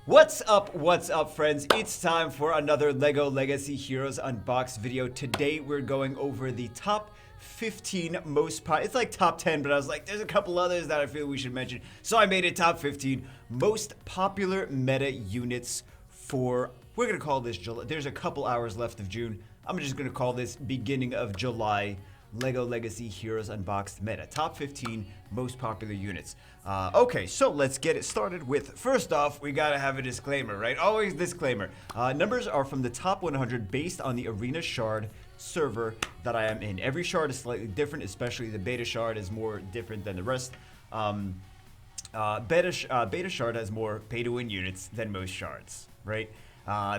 What's up, friends? It's time for another LEGO Legacy Heroes Unboxed video. Today, we're going over the top 15 most it's like top 10, but I was like, there's a couple others that I feel we should mention. So I made it top 15 most popular meta units for, we're going to call this July. There's a couple hours left of June. I'm just going to call this beginning of July LEGO Legacy Heroes Unboxed meta. Top 15 most popular units. Okay, so let's get it started with, first off, we gotta have a disclaimer, right? Always disclaimer. Numbers are from the top 100 based on the Arena Shard server that I am in. Every shard is slightly different, especially the beta shard is more different than the rest. Beta shard has more pay-to-win units than most shards, right?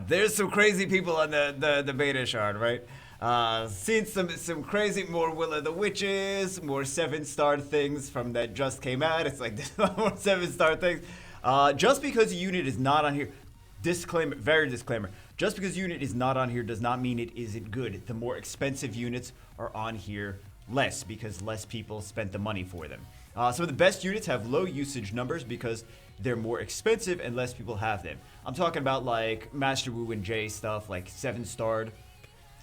There's some crazy people on the beta shard, right? Seen some crazy, more Will of the Witches, more 7-star things from that just came out. It's like more 7-star things. Just because a unit is not on here, disclaimer, very disclaimer. Just because a unit is not on here does not mean it isn't good. The more expensive units are on here less because less people spent the money for them. Some of the best units have low usage numbers because they're more expensive and less people have them. I'm talking about like Master Wu and Jay stuff, like 7-starred.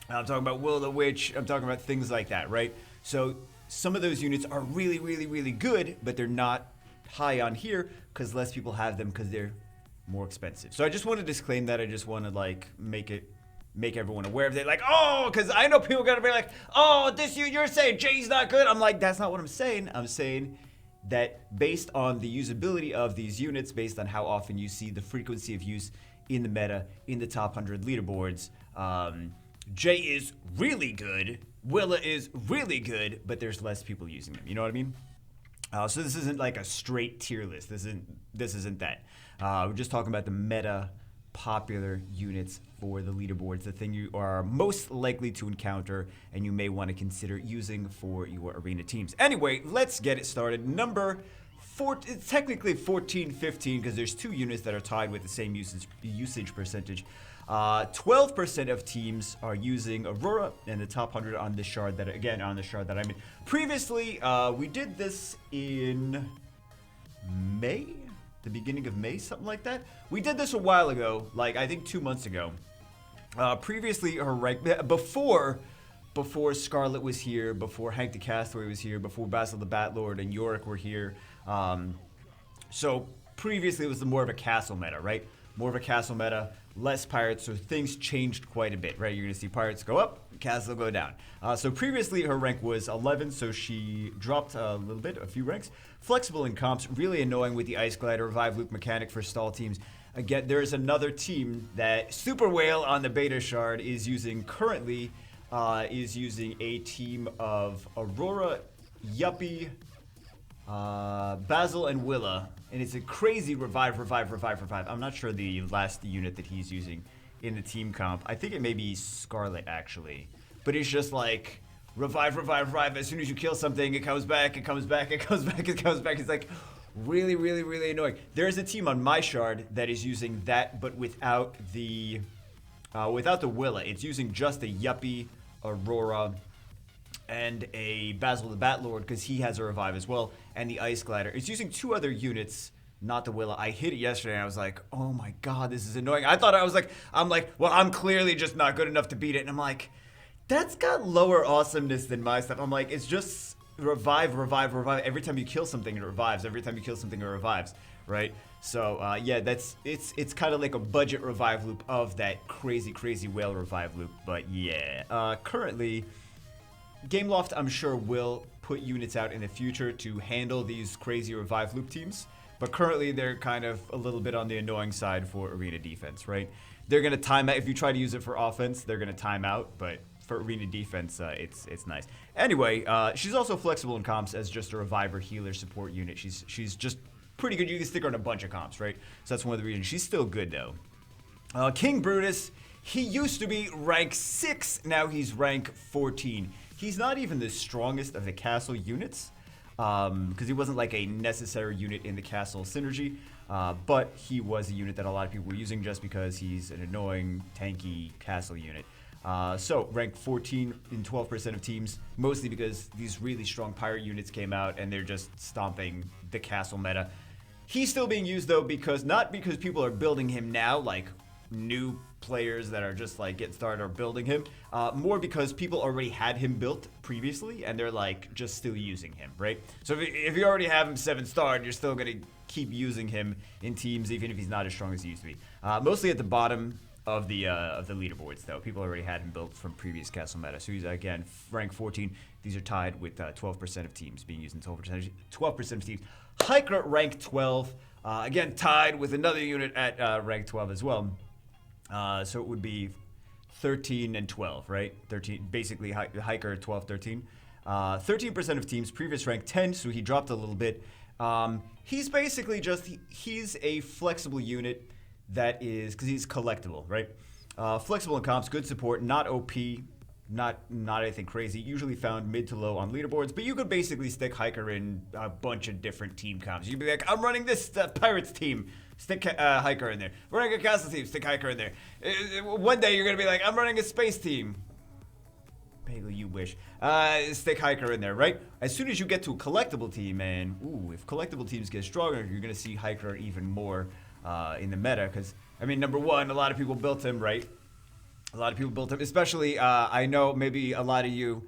I'm talking about Will of the Witch. I'm talking about things like that, right? So some of those units are really, really, really good, but they're not high on here because less people have them because they're more expensive. So I just want to disclaim that. I just want to like make everyone aware of it. Like, oh, because I know people are gonna be like, oh, you're saying Jay's not good. I'm like, that's not what I'm saying. I'm saying that based on the usability of these units, based on how often you see the frequency of use in the meta, in the top 100 leaderboards, Jay is really good, Willa is really good, but there's less people using them. You know what I mean? So this isn't like a straight tier list. This isn't that. We're just talking about the meta popular units for the leaderboards, the thing you are most likely to encounter and you may want to consider using for your arena teams. Anyway, let's get it started. Number 4, it's technically 14, 15 because there's 2 units that are tied with the same usage percentage. 12% of teams are using Aurora and the top 100 on this shard that, again, on the shard that I'm in. Previously, we did this in May, the beginning of May, something like that. We did this a while ago, like I think 2 months ago. Previously, her rank, before Scarlet was here, before Hank the Castaway was here, before Basil the Batlord and Yorick were here. So previously it was more of a castle meta, right? More of a castle meta, less pirates, so things changed quite a bit, right? You're gonna see pirates go up, castle go down. So previously her rank was 11, so she dropped a little bit, a few ranks. Flexible in comps, really annoying with the Ice Glider, Revive Loop mechanic for stall teams. Again, there's another team that Super Whale on the beta shard is using currently, is using a team of Aurora, Yuppie, Basil, and Willa. And it's a crazy revive. I'm not sure the last unit that he's using in the team comp. I think it may be Scarlet, actually. But it's just like, revive. As soon as you kill something, it comes back. It's like really, really, really annoying. There's a team on my shard that is using that, but without the Willa. It's using just a Yuppie, Aurora, and a Basil the Batlord because he has a revive as well, and the Ice Glider. It's using 2 other units, not the Willa. I hit it yesterday and I was like, oh my god, this is annoying. I'm like, well, I'm clearly just not good enough to beat it. And I'm like, that's got lower awesomeness than my stuff. I'm like, it's just revive. Every time you kill something, it revives. Every time you kill something, it revives, right? So yeah, it's kind of like a budget revive loop of that crazy whale revive loop. But yeah, currently, Gameloft, I'm sure, will put units out in the future to handle these crazy revive loop teams. But currently, they're kind of a little bit on the annoying side for arena defense, right? They're going to time out. If you try to use it for offense, they're going to time out. But for arena defense, it's nice. Anyway, she's also flexible in comps as just a reviver, healer, support unit. She's just pretty good. You can stick her in a bunch of comps, right? So that's one of the reasons. She's still good, though. King Brutus, he used to be rank 6. Now he's rank 14. He's not even the strongest of the castle units because he wasn't like a necessary unit in the castle synergy, but he was a unit that a lot of people were using just because he's an annoying, tanky castle unit. So rank 14 in 12% of teams, mostly because these really strong pirate units came out and they're just stomping the castle meta. He's still being used though not because people are building him now, like new players that are just like getting started are building him, more because people already had him built previously and they're like just still using him, right? So if you already have him 7-star, you're still gonna keep using him in teams even if he's not as strong as he used to be. Mostly at the bottom of the leaderboards though. People already had him built from previous castle meta. So he's again rank 14. These are tied with 12% of teams being used in 12% of teams. Hiker rank 12, again tied with another unit at rank 12 as well. So it would be 13 and 12, right? 13, basically Hiker 12, 13. 13% of teams, previous rank 10, so he dropped a little bit. He's basically he's a flexible unit that is, because he's collectible, right? Flexible in comps, good support, not OP, not anything crazy. Usually found mid to low on leaderboards, but you could basically stick Hiker in a bunch of different team comps. You'd be like, I'm running this Pirates team, stick Hiker in there. We're running a Castle team, stick Hiker in there. One day you're gonna be like, I'm running a space team. Bagel, you wish. Stick Hiker in there, right? As soon as you get to a collectible team, man, if collectible teams get stronger, you're gonna see Hiker even more in the meta, because I mean, number one, a lot of people built him, right? A lot of people built him, especially I know maybe a lot of you,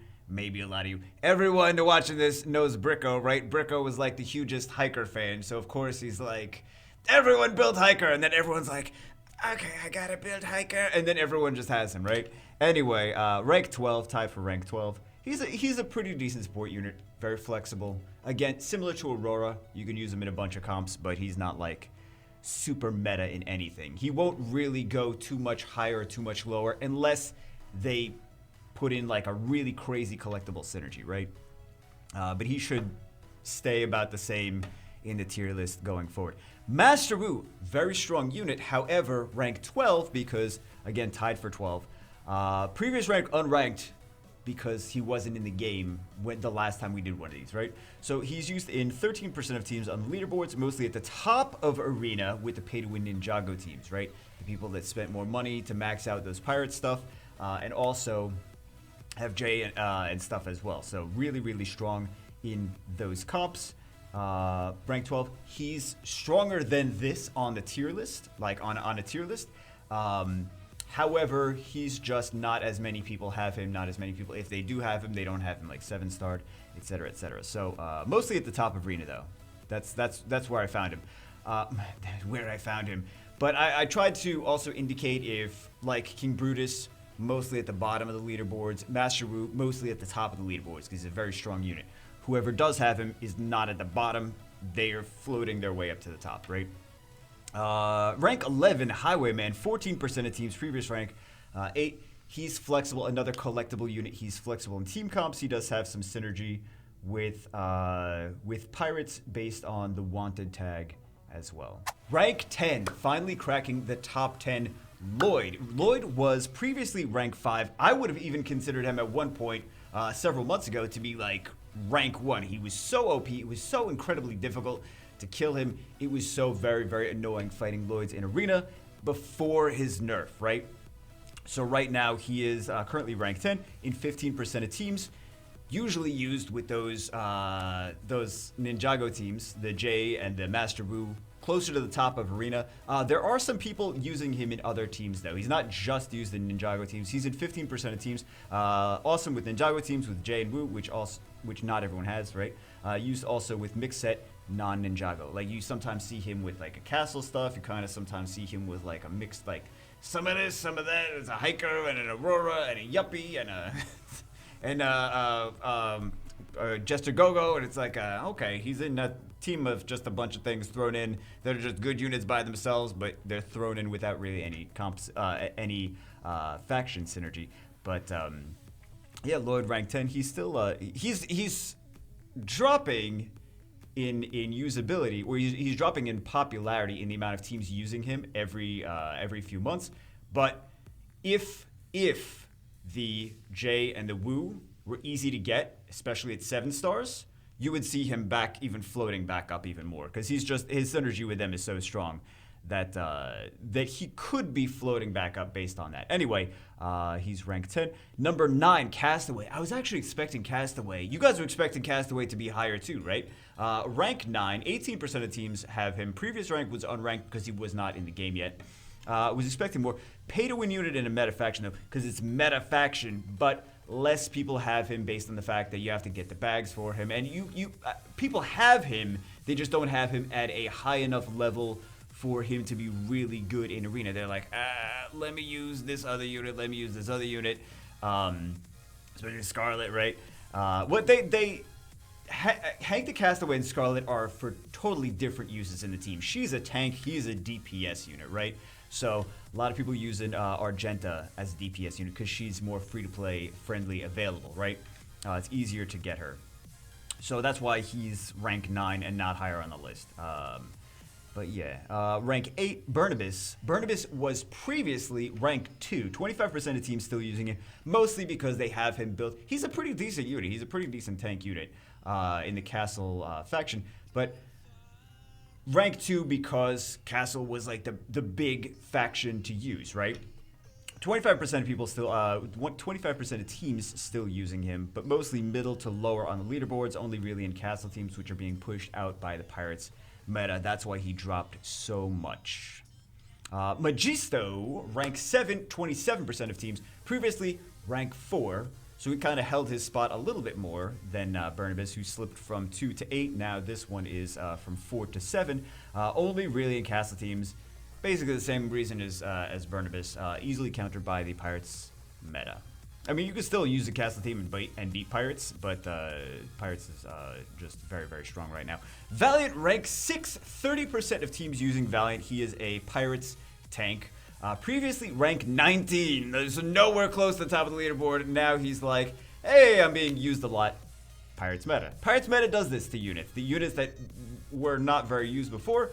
everyone watching this knows Bricko, right? Bricko was like the hugest Hiker fan, so of course he's like, everyone built Hiker, and then everyone's like, okay, I gotta build Hiker, and then everyone just has him, right? Anyway, rank 12, tied for rank 12. He's a pretty decent support unit, very flexible. Again, similar to Aurora, you can use him in a bunch of comps, but he's not like super meta in anything. He won't really go too much higher or too much lower unless they put in like a really crazy collectible synergy, right? But he should stay about the same in the tier list going forward. Master Wu, very strong unit, however, rank 12 because, again, tied for 12. Previous rank unranked because he wasn't in the game when the last time we did one of these, right? So he's used in 13% of teams on the leaderboards, mostly at the top of Arena with the pay-to-win Ninjago teams, right? The people that spent more money to max out those pirate stuff, and also have J and stuff as well. So really, really strong in those comps. Rank 12, he's stronger than this on the tier list, like on a tier list. However, he's just not as many people have him, not as many people, if they do have him, they don't have him like 7-starred, etc., etc. So mostly at the top of Arena though. That's where I found him. But I tried to also indicate if like King Brutus, mostly at the bottom of the leaderboards, Master Wu, mostly at the top of the leaderboards because he's a very strong unit. Whoever does have him is not at the bottom. They are floating their way up to the top, right? Rank 11, Highwayman, 14% of teams, previous rank 8. He's flexible, another collectible unit. He's flexible in team comps. He does have some synergy with pirates based on the wanted tag as well. Rank 10, finally cracking the top 10, Lloyd. Lloyd was previously rank 5. I would have even considered him at one point several months ago to be like rank 1. He was so OP. It was so incredibly difficult to kill him. It was so very, very annoying fighting Lloyds in Arena before his nerf, right? So right now he is currently rank 10 in 15% of teams, usually used with those Ninjago teams, the J and the Master Wu, closer to the top of Arena. There are some people using him in other teams though. He's not just used in Ninjago teams. He's in 15% of teams. Awesome with Ninjago teams with J and Wu, which not everyone has, right? Used also with mixed set non-Ninjago. Like you sometimes see him with like a castle stuff. You kind of sometimes see him with like a mixed, like some of this, some of that. It's a Hiker and an Aurora and a Yuppie and a Jester Gogo, and it's like okay, he's in a team of just a bunch of things thrown in that are just good units by themselves, but they're thrown in without really any comps, any faction synergy. But yeah, Lloyd rank 10. He's still he's dropping in usability, or he's dropping in popularity in the amount of teams using him every few months. But if the J and the Wu were easy to get, especially at 7 stars, you would see him back, even floating back up even more, because his synergy with them is so strong that that he could be floating back up based on that. Anyway, he's rank 10. Number 9, Castaway. I was actually expecting Castaway. You guys were expecting Castaway to be higher too, right? Rank 9, 18% of teams have him. Previous rank was unranked because he was not in the game yet. Was expecting more. Pay to win unit in a meta faction though, because it's meta faction, but less people have him based on the fact that you have to get the bags for him. And people have him, they just don't have him at a high enough level for him to be really good in arena. They're like, let me use this other unit, let me use this other unit. Especially Scarlet, right? Hank the Castaway and Scarlet are for totally different uses in the team. She's a tank, he's a DPS unit, right? So a lot of people using Argenta as a DPS unit because she's more free-to-play friendly available, right? It's easier to get her. So that's why he's rank 9 and not higher on the list. But yeah, rank 8, Barnabas. Barnabas was previously rank 2. 25% of teams still using him, mostly because they have him built. He's a pretty decent unit. He's a pretty decent tank unit in the Castle faction. But rank 2 because Castle was like the big faction to use, right? 25% of people still, 25% of teams still using him, but mostly middle to lower on the leaderboards, only really in Castle teams, which are being pushed out by the Pirates meta. That's why he dropped so much. Majesto, rank 7, 27% of teams. Previously, rank 4. So he kind of held his spot a little bit more than Barnabas, who slipped from 2 to 8. Now this one is from 4 to 7. Only really in Castle teams. Basically the same reason as Barnabas. Easily countered by the Pirates meta. I mean, you can still use the Castle team and beat Pirates, but Pirates is just very, very strong right now. Valiant, rank 6. 30% of teams using Valiant. He is a Pirates tank. Previously rank 19, so nowhere close to the top of the leaderboard. Now he's like, hey, I'm being used a lot. Pirates meta. Pirates meta does this to units. The units that were not very used before,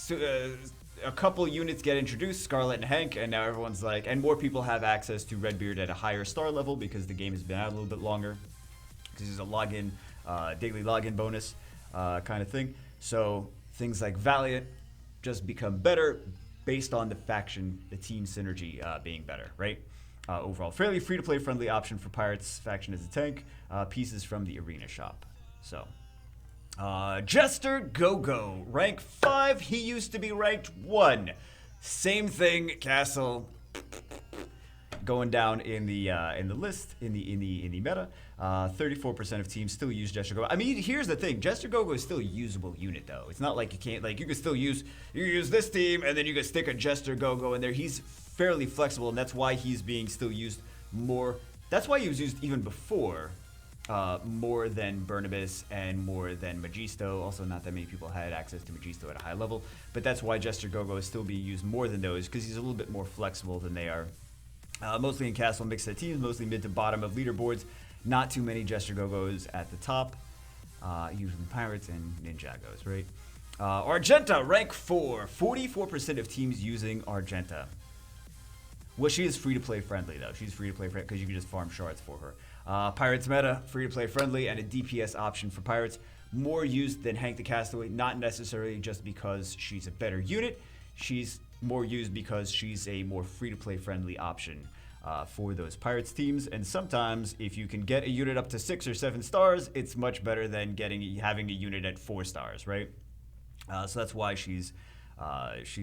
a couple units get introduced, Scarlet and Hank, and now everyone's like, and more people have access to Redbeard at a higher star level because the game has been out a little bit longer. Because there's a login, daily login bonus kind of thing. So things like Valiant just become better based on the faction, the team synergy being better, right? Overall, fairly free-to-play friendly option for Pirates faction as a tank. Pieces from the arena shop. So, Jester Gogo, rank 5. He used to be ranked 1. Same thing, Castle. Going down in the list in the meta. 34% of teams still use Jester Gogo. I mean, here's the thing: Jester Gogo is still a usable unit, though. It's not like you can't, like, you can still use this team, and then you can stick a Jester Gogo in there. He's fairly flexible, and that's why he's being still used more. That's why he was used even before, more than Barnabas and more than Majesto. Also, not that many people had access to Majesto at a high level, but that's why Jester Gogo is still being used more than those because he's a little bit more flexible than they are. Mostly in Castle mixed set teams, mostly mid to bottom of leaderboards. Not too many Jester Gogos at the top. Usually Pirates and Ninjagos, right? Argenta, rank 4. 44% of teams using Argenta. Well, she is free-to-play friendly, though. She's free-to-play friendly because you can just farm shards for her. Pirates meta, free-to-play friendly, and a DPS option for Pirates. More used than Hank the Castaway, not necessarily just because she's a better unit. She's more used because she's a more free-to-play friendly option for those Pirates teams. And sometimes, if you can get a unit up to 6 or 7 stars, it's much better than having a unit at 4 stars, right? So that's why she's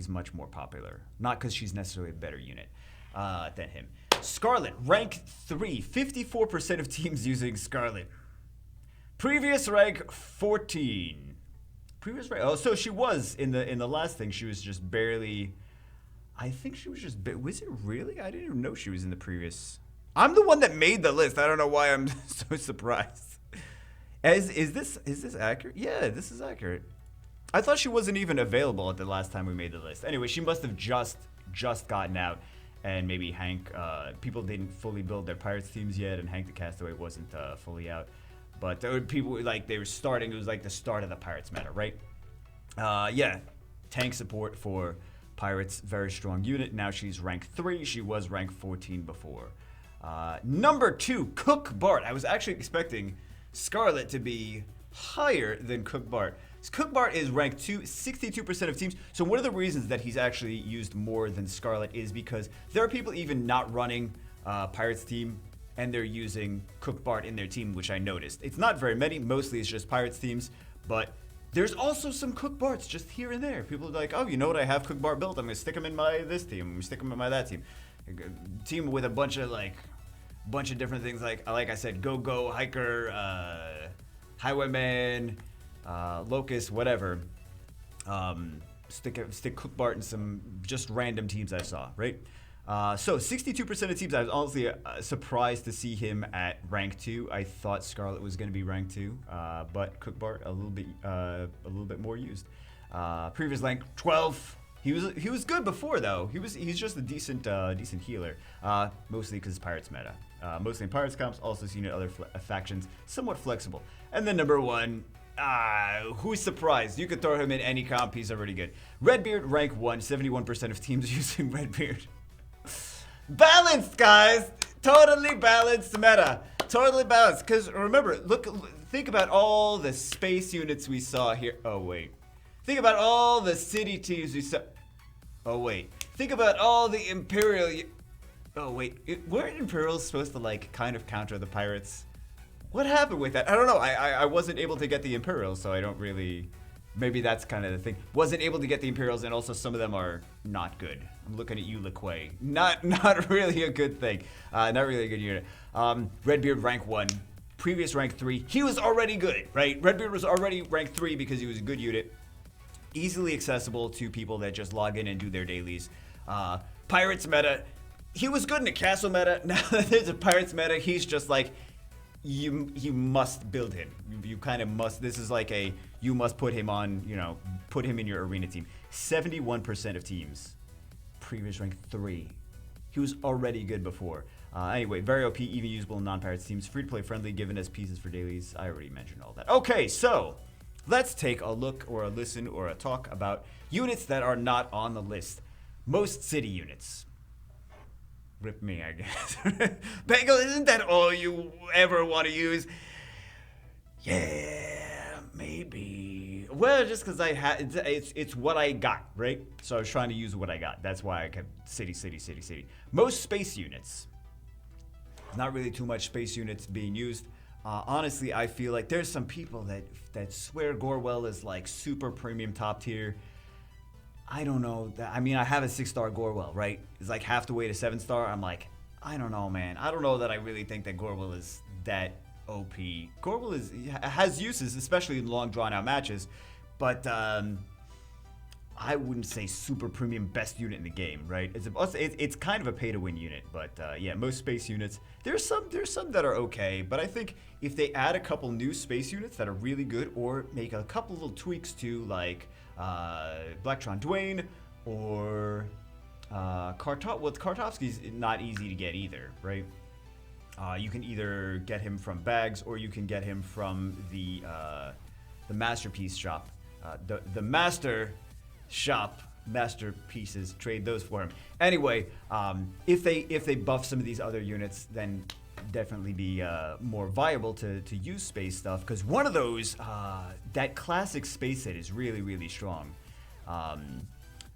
much more popular. Not because she's necessarily a better unit than him. Scarlet, rank 3. 54% of teams using Scarlet. Previous rank 14. Previous rank. Oh, so she was in the last thing. She was just barely. I think she was just. Was it really? I didn't even know she was in the previous. I'm the one that made the list. I don't know why I'm so surprised. Is this accurate? Yeah, this is accurate. I thought she wasn't even available at the last time we made the list. Anyway, she must have just gotten out, and maybe Hank. People didn't fully build their Pirates teams yet, and Hank the Castaway wasn't fully out. But there were people like they were starting. It was like the start of the Pirates meta, right? Yeah, tank support for Pirates, very strong unit. Now she's rank 3. She was rank 14 before. Number 2, Cookbart. I was actually expecting Scarlet to be higher than Cookbart. Cookbart is ranked 2, 62% of teams. So one of the reasons that he's actually used more than Scarlet is because there are people even not running Pirates team, and they're using Cookbart in their team, which I noticed. It's not very many. Mostly it's just Pirates teams, but there's also some Cookbarts just here and there. People are like, oh, you know what? I have Cookbart built. I'm going to stick them in my this team. I'm going to stick them in my that team. Team with a bunch of different things. Like I said, Gogo, Hiker, Highwayman, Locust, whatever. Stick Cookbart in some just random teams I saw, right? So 62% of teams, I was honestly surprised to see him at rank 2. I thought Scarlet was going to be rank 2, but Cookbart a little bit more used. Previous rank 12. He was good before though. He's just a decent healer. Mostly because Pirates meta. Mostly in Pirates comps, also seen in other factions, somewhat flexible. And then number 1. Who's surprised? You could throw him in any comp, he's already good. Redbeard, rank 1, 71% of teams using Redbeard. Balanced, guys! Totally balanced meta. Totally balanced. Because remember, think about all the space units we saw here. Oh, wait. Think about all the city teams we saw. Oh, wait. Think about all the Imperial. Oh, wait. Weren't Imperials supposed to, like, kind of counter the Pirates? What happened with that? I don't know. I wasn't able to get the Imperials, so I don't really. Maybe that's kind of the thing. Wasn't able to get the Imperials, and also some of them are not good. I'm looking at you, LeQuay. Not really a good thing. Not really a good unit. Redbeard, rank 1. Previous rank 3. He was already good, right? Redbeard was already rank 3 because he was a good unit. Easily accessible to people that just log in and do their dailies. Pirates meta. He was good in the castle meta. Now that there's a Pirates meta, he's just like, you must build him. You kind of must. This is like you must put him on, put him in your arena team. 71% of teams. Previous rank 3. He was already good before. Anyway, very OP, even usable in non-Pirates teams. Free to play friendly, given as pieces for dailies. I already mentioned all that. Okay, so let's take a look or a listen or a talk about units that are not on the list. Most city units. Rip me, I guess. Bagel, isn't that all you ever want to use? Yeah, maybe. Well, just because it's what I got, right? So I was trying to use what I got. That's why I kept city. Most space units. Not really too much space units being used. Honestly, I feel like there's some people that swear Gorewell is like super premium top tier. I don't know. I mean, I have a 6-star Gorewell, right? It's like half the way to 7-star. I'm like, I don't know, man. I don't know that I really think that Gorewell is that OP. Gorewell has uses, especially in long, drawn-out matches, but I wouldn't say super premium best unit in the game, right? It's kind of a pay-to-win unit, but yeah, most space units. There's some that are okay, but I think if they add a couple new space units that are really good, or make a couple little tweaks to like Blacktron Dwayne or Kartovsky's not easy to get either, right? You can either get him from bags or you can get him from the masterpiece shop. The master shop masterpieces, trade those for him. Anyway, if they buff some of these other units, then definitely be more viable to use space stuff, because one of those, that classic space set is really strong.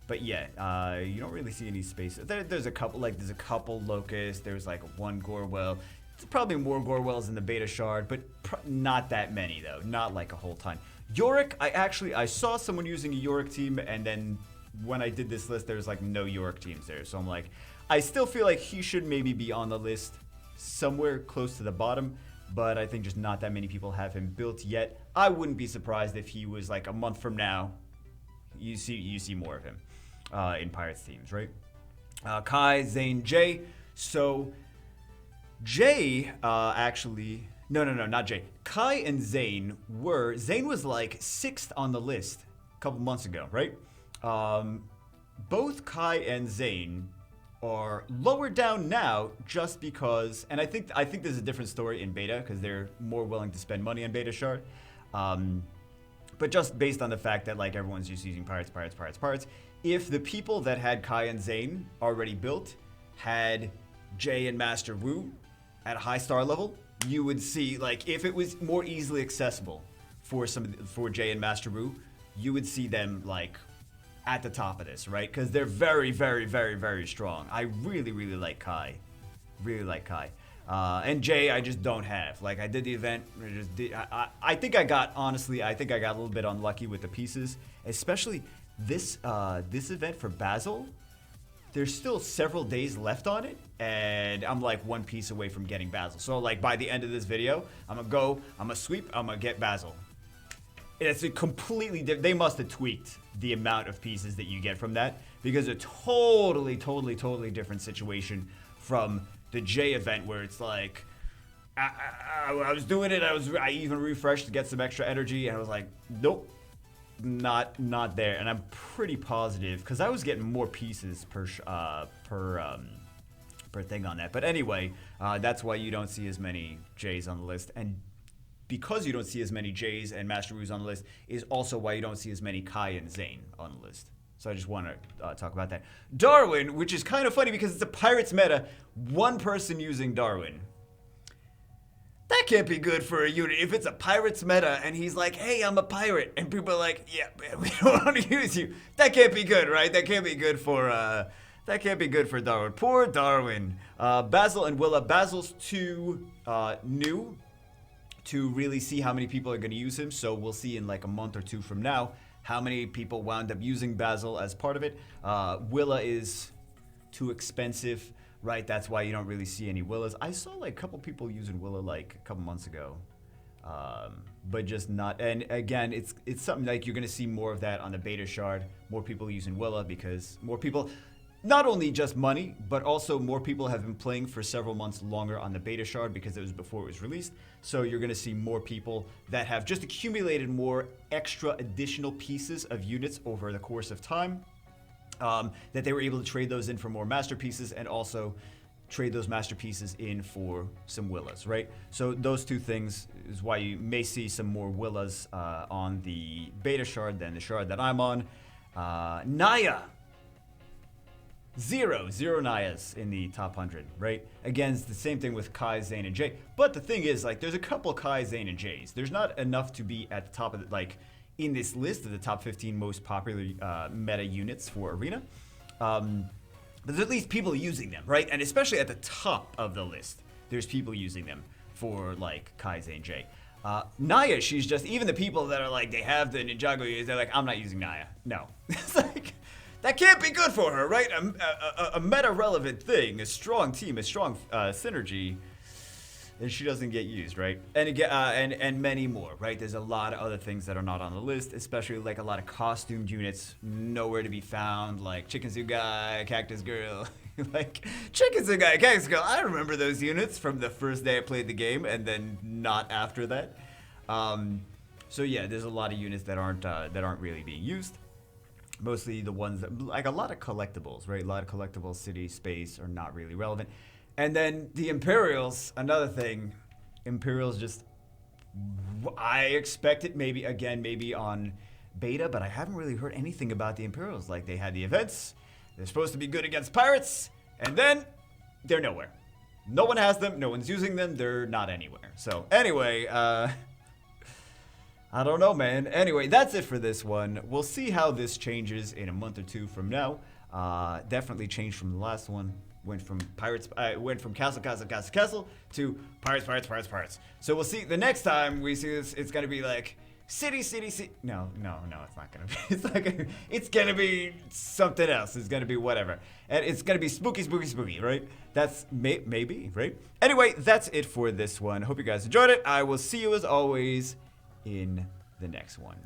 But yeah, you don't really see any space. There's a couple Locusts. There's like one Gorewell. There's probably more Gorewells in the beta shard, but not that many though. Not like a whole ton. Yorick, I saw someone using a Yorick team, and then when I did this list, there's like no Yorick teams there. So I'm like, I still feel like he should maybe be on the list somewhere close to the bottom, but I think just not that many people have him built yet. I wouldn't be surprised if he was like a month from now, you see more of him in Pirates teams, right? Kai, Zane, Jay. So Jay actually, no, not Jay. Kai and Zane was like 6th on the list a couple months ago, right? Both Kai and Zane are lower down now just because, and I think there's a different story in beta because they're more willing to spend money on beta shard. But just based on the fact that like everyone's just using Pirates. If the people that had Kai and Zane already built had Jay and Master Wu at a high star level, you would see, like, if it was more easily accessible for Jay and Master Ru, you would see them like at the top of this, right? Because they're very, very, very, very strong. I really, really like Kai. Really like Kai. And Jay, I just don't have. Like, I did the event. I think I got, honestly, I think I got a little bit unlucky with the pieces. Especially this event for Basil. There's still several days left on it. And I'm like one piece away from getting Basil. So, like, by the end of this video, I'm going to go, I'm going to sweep, I'm going to get Basil. It's a completely different. They must have tweaked the amount of pieces that you get from that, because a totally different situation from the J event, where it's like I was doing it. I even refreshed to get some extra energy, and I was like, nope, not there. And I'm pretty positive, because I was getting more pieces per thing on that. But anyway, that's why you don't see as many J's on the list, and because you don't see as many J's and Master Rus on the list is also why you don't see as many Kai and Zane on the list. So I just want to talk about that. Darwin, which is kind of funny because it's a Pirates meta, one person using Darwin. That can't be good for a unit. If it's a Pirates meta and he's like, hey, I'm a pirate, and people are like, yeah, man, we don't want to use you. That can't be good, right? That can't be good for Darwin. Poor Darwin. Basil and Willa. Basil's too new to really see how many people are going to use him, so we'll see in like a month or two from now how many people wound up using Basil as part of it. Willa is too expensive, right? That's why you don't really see any Willas. I saw like a couple people using Willa like a couple months ago, but just not. And again, it's something like you're going to see more of that on the beta shard. More people using Willa, because more people, not only just money, but also more people have been playing for several months longer on the beta shard, because it was before it was released. So you're going to see more people that have just accumulated more extra additional pieces of units over the course of time, that they were able to trade those in for more masterpieces, and also trade those masterpieces in for some Willas, right? So those two things is why you may see some more Willas on the beta shard than the shard that I'm on. Naya. Zero Nayas in the top 100, right? Again, it's the same thing with Kai, Zane, and Jay. But the thing is, like, there's a couple Kai, Zane, and Jays. There's not enough to be at the top of the, like, in this list of the top 15 most popular meta units for Arena. There's at least people using them, right? And especially at the top of the list, there's people using them for, like, Kai, Zane, Jay. Naya, she's just, even the people that are like, they have the Ninjago, they're like, I'm not using Naya. No. It's like, that can't be good for her, right? A meta-relevant thing, a strong team, a strong synergy, and she doesn't get used, right? And again, and many more, right? There's a lot of other things that are not on the list, especially like a lot of costumed units nowhere to be found, like Chicken Suit Guy, Cactus Girl. Like, Chicken Suit Guy, Cactus Girl, I remember those units from the first day I played the game, and then not after that. So yeah, there's a lot of units that aren't really being used. Mostly the ones that, like a lot of collectibles, right? A lot of collectibles, city, space are not really relevant. And then the Imperials, another thing. Imperials just, I expect it maybe on beta, but I haven't really heard anything about the Imperials. Like, they had the events, they're supposed to be good against pirates, and then they're nowhere. No one has them, no one's using them, they're not anywhere. So anyway, I don't know, man. Anyway, that's it for this one. We'll see how this changes in a month or two from now. Definitely changed from the last one. Went from castle to pirates. So we'll see. The next time we see this, it's gonna be like city. No, it's not gonna be. It's gonna be something else. It's gonna be whatever, and it's gonna be spooky, right? That's maybe, right? Anyway, that's it for this one. Hope you guys enjoyed it. I will see you as always in the next one.